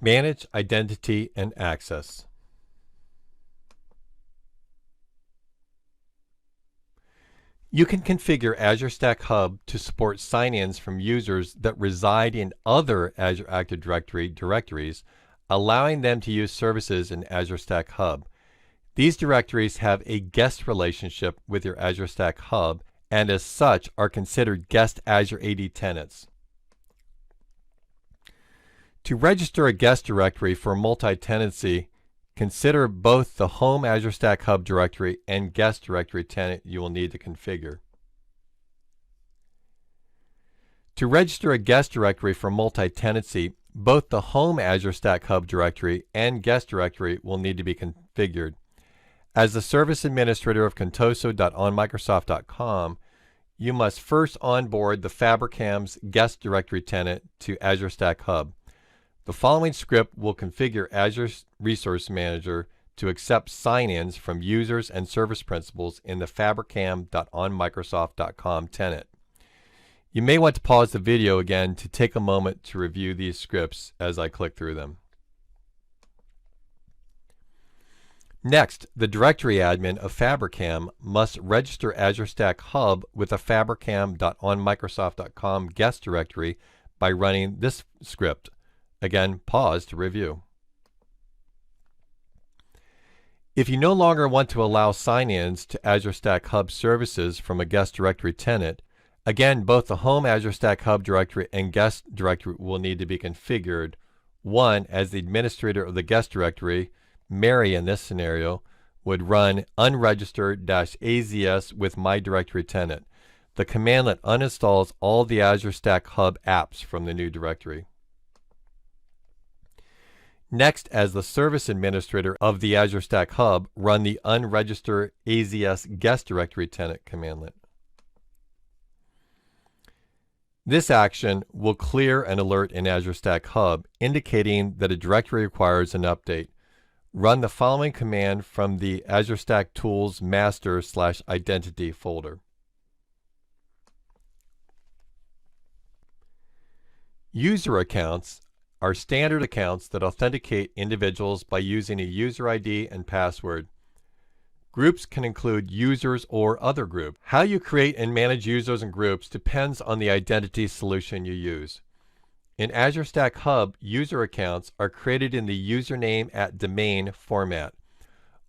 Manage identity and access. You can configure Azure Stack Hub to support sign-ins from users that reside in other Azure Active Directory directories, allowing them to use services in Azure Stack Hub. These directories have a guest relationship with your Azure Stack Hub, and as such are considered guest Azure AD tenants. To register a guest directory for multi-tenancy, consider both the home Azure Stack Hub directory and guest directory tenant you will need to configure. To register a guest directory for multi-tenancy, both the home Azure Stack Hub directory and guest directory will need to be configured. As the service administrator of contoso.onmicrosoft.com, you must first onboard the Fabricam's guest directory tenant to Azure Stack Hub. The following script will configure Azure Resource Manager to accept sign-ins from users and service principals in the fabricam.onmicrosoft.com tenant. You may want to pause the video again to take a moment to review these scripts as I click through them. Next, the directory admin of Fabricam must register Azure Stack Hub with a fabricam.onmicrosoft.com guest directory by running this script. Again, pause to review. If you no longer want to allow sign-ins to Azure Stack Hub services from a guest directory tenant, again, both the home Azure Stack Hub directory and guest directory will need to be configured. One, as the administrator of the guest directory, Mary in this scenario, would run unregistered-azs with my directory tenant. The commandlet uninstalls all the Azure Stack Hub apps from the new directory. Next, as the service administrator of the Azure Stack Hub, run the unregistered AZS guest directory tenant commandlet. This action will clear an alert in Azure Stack Hub indicating that a directory requires an update. Run the following command from the Azure Stack Tools master/identity folder. User accounts are standard accounts that authenticate individuals by using a user ID and password. Groups can include users or other groups. How you create and manage users and groups depends on the identity solution you use. In Azure Stack Hub, user accounts are created in the username@domain format.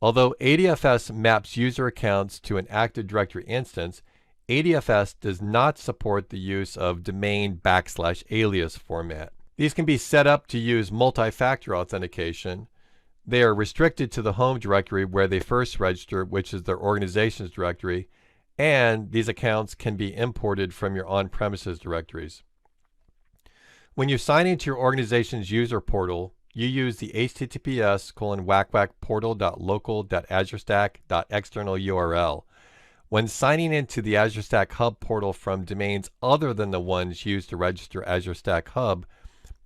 Although ADFS maps user accounts to an Active Directory instance, ADFS does not support the use of domain \alias format. These can be set up to use multi-factor authentication. They are restricted to the home directory where they first register, which is their organization's directory, and these accounts can be imported from your on-premises directories. When you sign into your organization's user portal, you use the https://portal.local.azurestack.external URL. When signing into the Azure Stack Hub portal from domains other than the ones used to register Azure Stack Hub,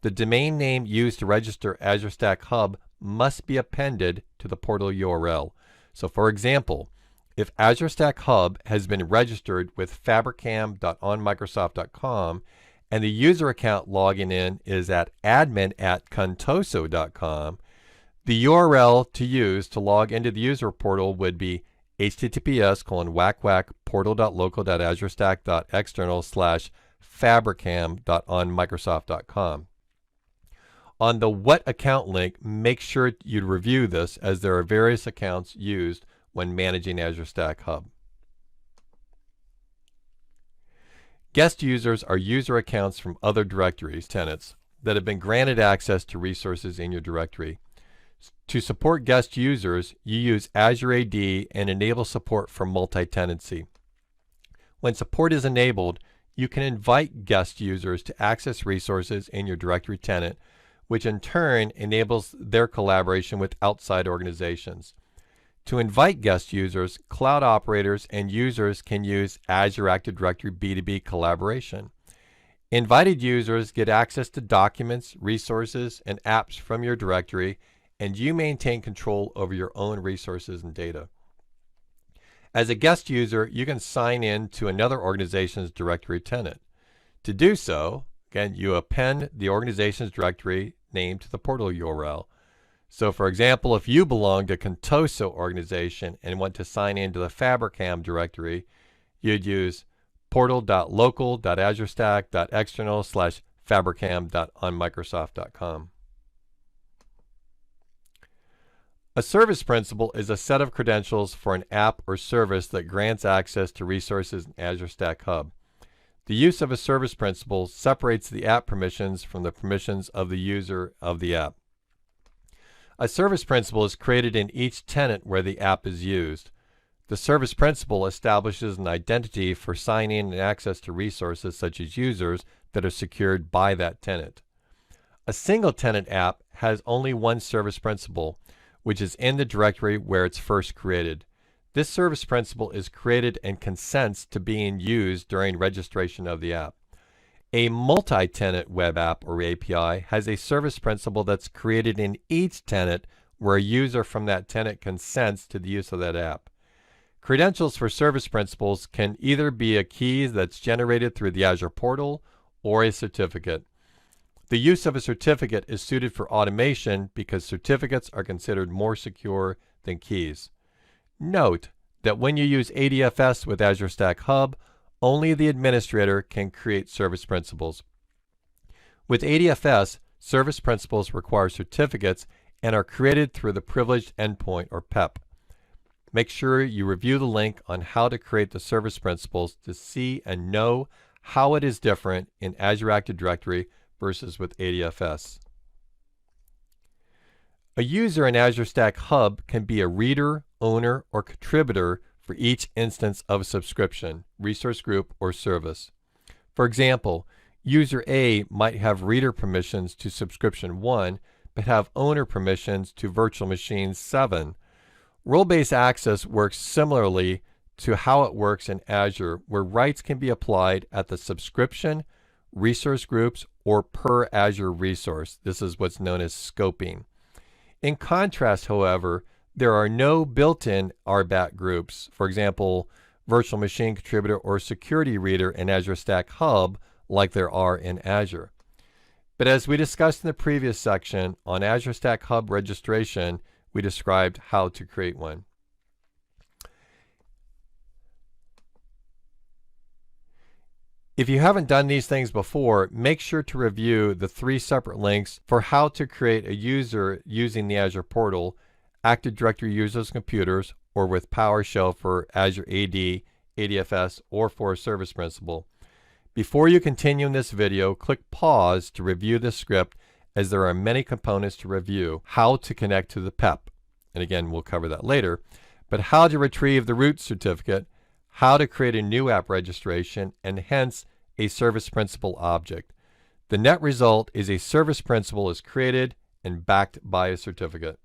the domain name used to register Azure Stack Hub must be appended to the portal URL. So for example, if Azure Stack Hub has been registered with fabricam.onmicrosoft.com and the user account login in is at admin@contoso.com, the URL to use to log into the user portal would be https://portal.local.azurestack.external/fabricam.onmicrosoft.com. On the What Account link, make sure you review this as there are various accounts used when managing Azure Stack Hub. Guest users are user accounts from other directories, tenants, that have been granted access to resources in your directory. To support guest users, you use Azure AD and enable support for multi-tenancy. When support is enabled, you can invite guest users to access resources in your directory tenant, which in turn enables their collaboration with outside organizations. To invite guest users, cloud operators and users can use Azure Active Directory B2B collaboration. Invited users get access to documents, resources, and apps from your directory, and you maintain control over your own resources and data. As a guest user, you can sign in to another organization's directory tenant. To do so, Again, you append the organization's directory name to the portal URL. So for example, if you belong to Contoso organization and want to sign into the Fabricam directory, you'd use portal.local.azurestack.external/fabricam.onmicrosoft.com. A service principal is a set of credentials for an app or service that grants access to resources in Azure Stack Hub. The use of a service principal separates the app permissions from the permissions of the user of the app. A service principal is created in each tenant where the app is used. The service principal establishes an identity for sign-in and access to resources such as users that are secured by that tenant. A single tenant app has only one service principal, which is in the directory where it's first created. This service principal is created and consents to being used during registration of the app. A multi-tenant web app or API has a service principal that's created in each tenant where a user from that tenant consents to the use of that app. Credentials for service principals can either be a key that's generated through the Azure portal or a certificate. The use of a certificate is suited for automation because certificates are considered more secure than keys. Note that when you use ADFS with Azure Stack Hub, only the administrator can create service principals. With ADFS, service principals require certificates and are created through the Privileged Endpoint or PEP. Make sure you review the link on how to create the service principals to see and know how it is different in Azure Active Directory versus with ADFS. A user in Azure Stack Hub can be a reader, owner, or contributor for each instance of a subscription, resource group, or service. For example, user A might have reader permissions to subscription 1, but have owner permissions to virtual machine 7. Role-based access works similarly to how it works in Azure, where rights can be applied at the subscription, resource groups, or per Azure resource. This is what's known as scoping. In contrast, however, there are no built-in RBAC groups, for example, virtual machine contributor or security reader in Azure Stack Hub like there are in Azure. But as we discussed in the previous section, on Azure Stack Hub registration, we described how to create one. If you haven't done these things before, make sure to review the 3 separate links for how to create a user using the Azure portal, Active Directory users' computers, or with PowerShell for Azure AD, ADFS, or for a service principal. Before you continue in this video, click pause to review the script, as there are many components to review. How to connect to the PEP, and again we'll cover that later, but how to retrieve the root certificate, how to create a new app registration, and hence a service principal object. The net result is a service principal is created and backed by a certificate.